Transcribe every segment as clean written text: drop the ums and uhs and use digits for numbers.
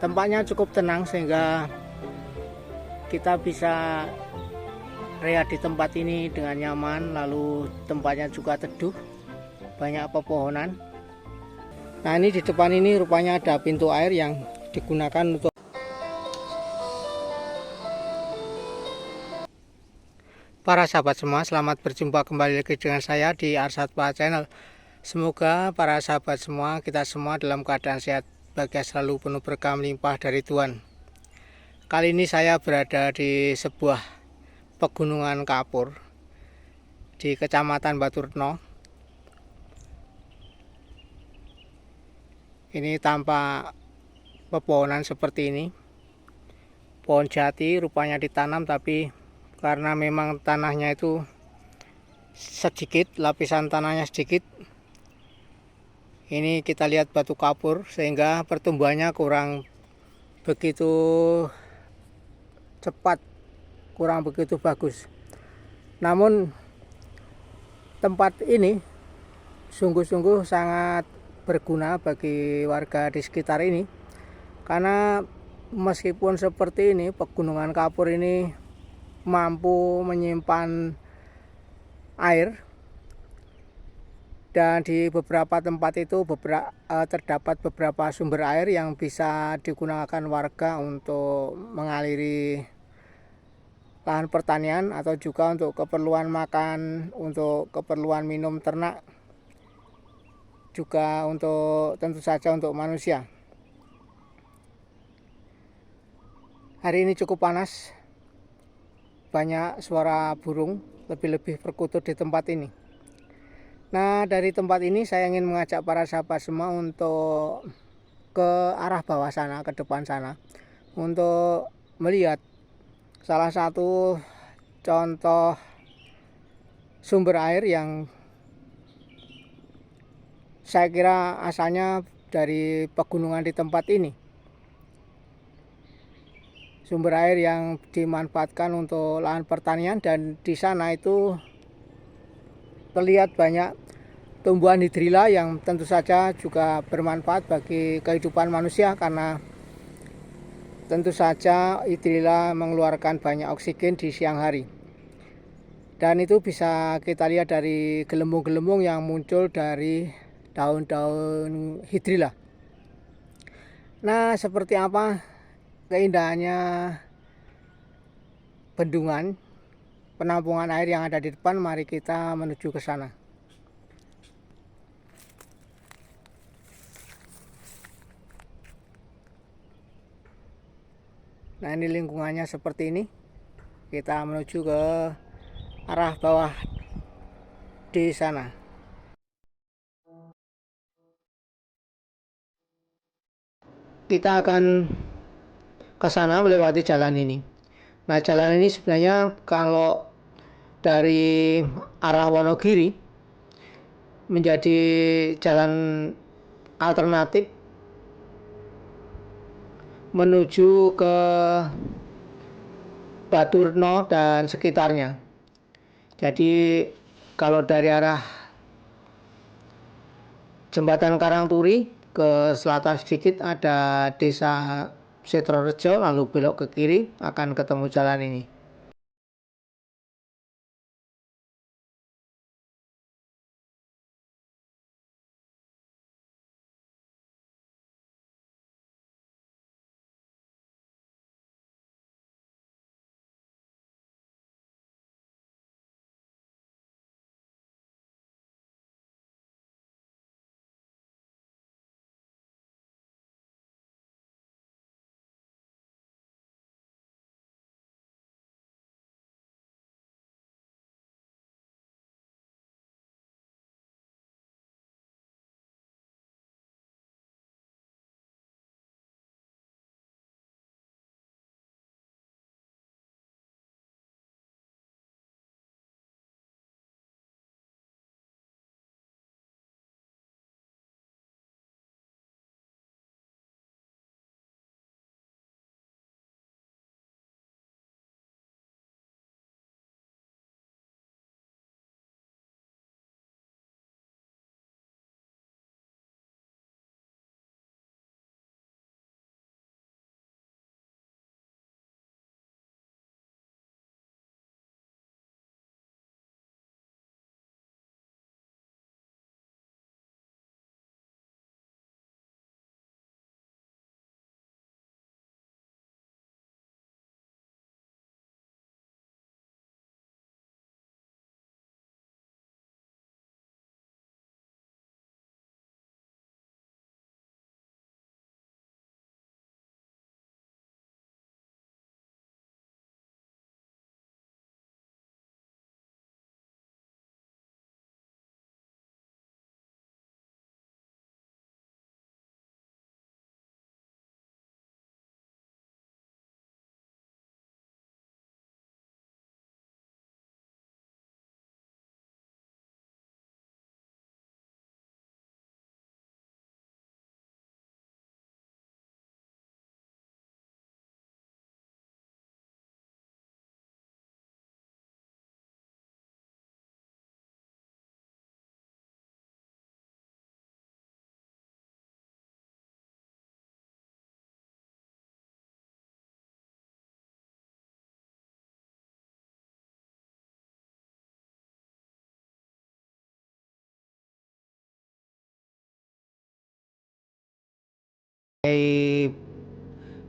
Tempatnya cukup tenang sehingga kita bisa rehat di tempat ini dengan nyaman. Lalu tempatnya juga teduh, banyak pepohonan. Nah, ini di depan ini rupanya ada pintu air yang digunakan untuk para sahabat semua. Selamat berjumpa kembali lagi dengan saya di Arsatpa Channel. Semoga para sahabat semua, kita semua dalam keadaan sehat, bahagia selalu, penuh berkah melimpah dari Tuhan. Kali ini saya berada di sebuah pegunungan kapur di Kecamatan Baturetno. Ini tampak pepohonan seperti ini. Pohon jati rupanya ditanam, tapi karena memang tanahnya itu sedikit, lapisan tanahnya sedikit, ini kita lihat batu kapur sehingga pertumbuhannya kurang begitu cepat, kurang begitu bagus. Namun tempat ini sungguh-sungguh sangat berguna bagi warga di sekitar ini, karena meskipun seperti ini, pegunungan kapur ini mampu menyimpan air, dan di beberapa tempat itu terdapat beberapa sumber air yang bisa digunakan warga untuk mengaliri lahan pertanian atau juga untuk keperluan makan, untuk keperluan minum ternak, juga untuk tentu saja untuk manusia. Hari ini cukup panas, banyak suara burung lebih-lebih berkutut di tempat ini. Nah, dari tempat ini saya ingin mengajak para sahabat semua untuk ke arah bawah sana, ke depan sana, untuk melihat salah satu contoh sumber air yang saya kira asalnya dari pegunungan di tempat ini. Sumber air yang dimanfaatkan untuk lahan pertanian, dan di sana itu terlihat banyak tumbuhan hidrilla yang tentu saja juga bermanfaat bagi kehidupan manusia, karena tentu saja hidrilla mengeluarkan banyak oksigen di siang hari. Dan itu bisa kita lihat dari gelembung-gelembung yang muncul dari daun-daun hidrilla. Nah, seperti apa keindahannya bendungan penampungan air yang ada di depan, mari kita menuju ke sana. Nah, ini lingkungannya seperti ini. Kita menuju ke arah bawah di sana. Kita akan ke sana melewati jalan ini. Nah, jalan ini sebenarnya kalau dari arah Wonogiri menjadi jalan alternatif menuju ke Baturetno dan sekitarnya. Jadi kalau dari arah Jembatan Karangturi ke selatan sedikit ada Desa Setrorejo, lalu belok ke kiri akan ketemu jalan ini.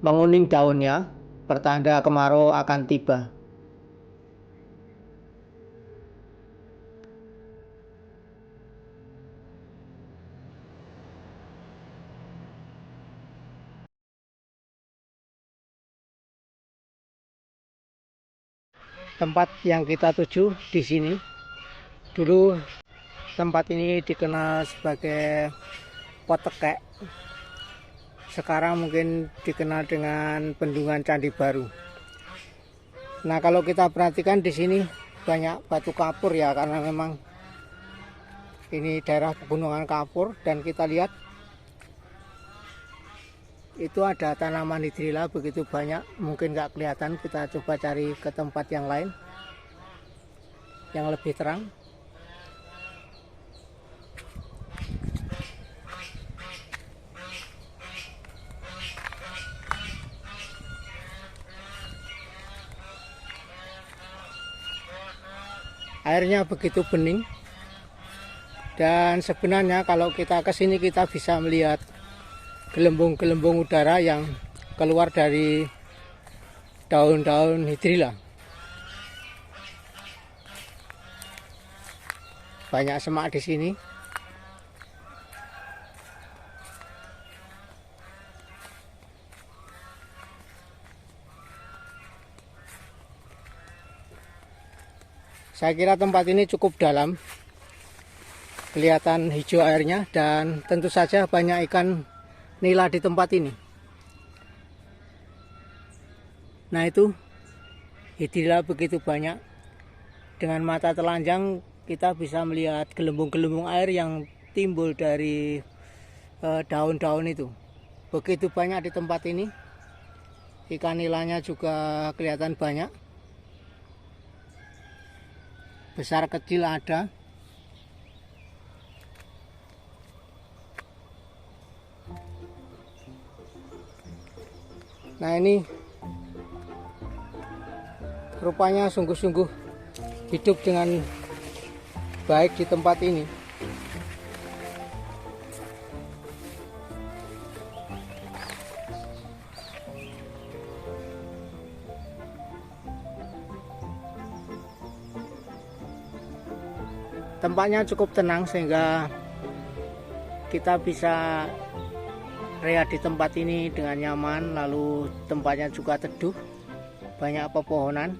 menguning daunnya, pertanda kemarau akan tiba. Tempat yang kita tuju di sini, dulu tempat ini dikenal sebagai Potekek. Sekarang mungkin dikenal dengan Bendungan Candi Baru. Nah, kalau kita perhatikan di sini banyak batu kapur ya, karena memang ini daerah pegunungan kapur. Dan kita lihat itu ada tanaman hidrilla begitu banyak, mungkin nggak kelihatan. Kita coba cari ke tempat yang lain yang lebih terang. Airnya begitu bening, dan sebenarnya kalau kita kesini kita bisa melihat gelembung-gelembung udara yang keluar dari daun-daun hidrilla. Banyak semak di sini. Saya kira tempat ini cukup dalam, kelihatan hijau airnya, dan tentu saja banyak ikan nila di tempat ini. Nah, itu hidrilla begitu banyak. Dengan mata telanjang kita bisa melihat gelembung-gelembung air yang timbul dari daun-daun itu. Begitu banyak di tempat ini. Ikan nilanya juga kelihatan banyak. Besar kecil ada. Nah, ini rupanya sungguh-sungguh hidup dengan baik di tempat ini. Tempatnya cukup tenang sehingga kita bisa rehat di tempat ini dengan nyaman. Lalu tempatnya juga teduh, banyak pepohonan.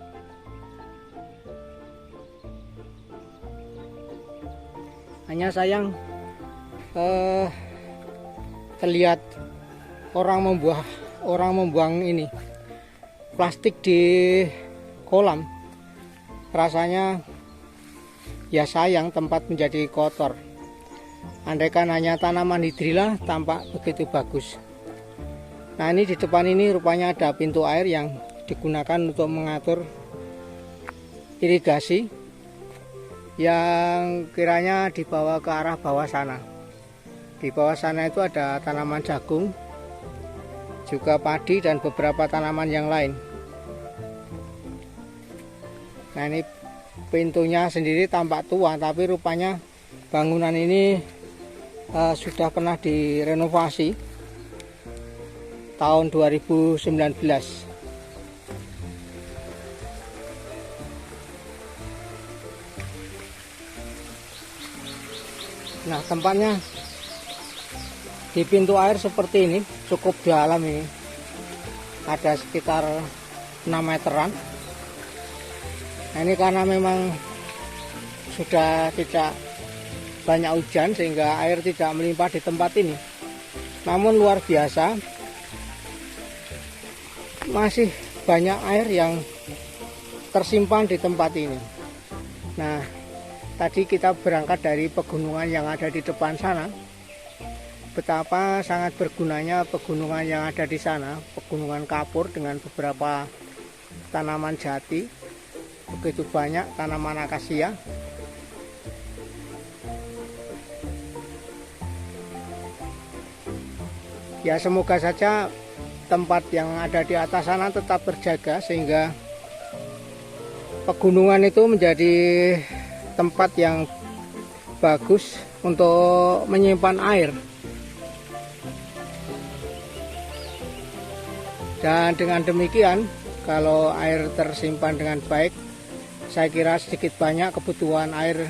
Hanya sayang terlihat orang membuang ini plastik di kolam. Rasanya ya sayang, tempat menjadi kotor. Andaikan hanya tanaman hidrilla tampak begitu bagus. Nah, ini di depan ini rupanya ada pintu air yang digunakan untuk mengatur irigasi yang kiranya dibawa ke arah bawah sana. Di bawah sana itu ada tanaman jagung, juga padi, dan beberapa tanaman yang lain. Nah, ini pintunya sendiri tampak tua, tapi rupanya bangunan ini sudah pernah direnovasi tahun 2019. Nah, tempatnya di pintu air seperti ini, cukup dalam ini. Ada sekitar 6 meteran. Nah, ini karena memang sudah tidak banyak hujan sehingga air tidak melimpah di tempat ini. Namun luar biasa, masih banyak air yang tersimpan di tempat ini. Nah, tadi kita berangkat dari pegunungan yang ada di depan sana. Betapa sangat bergunanya pegunungan yang ada di sana, pegunungan kapur dengan beberapa tanaman jati, begitu banyak tanaman akasia. Ya, semoga saja tempat yang ada di atas sana tetap terjaga sehingga pegunungan itu menjadi tempat yang bagus untuk menyimpan air. Dan dengan demikian, kalau air tersimpan dengan baik, saya kira sedikit banyak kebutuhan air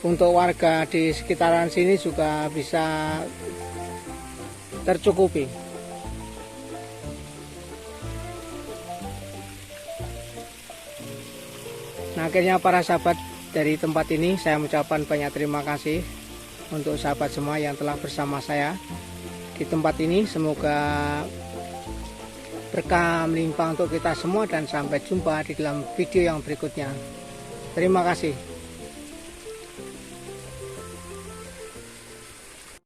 untuk warga di sekitaran sini juga bisa tercukupi. Nah, akhirnya para sahabat dari tempat ini, saya mengucapkan banyak terima kasih untuk sahabat semua yang telah bersama saya di tempat ini. Semoga berkah melimpah untuk kita semua dan sampai jumpa di dalam video yang berikutnya. Terima kasih.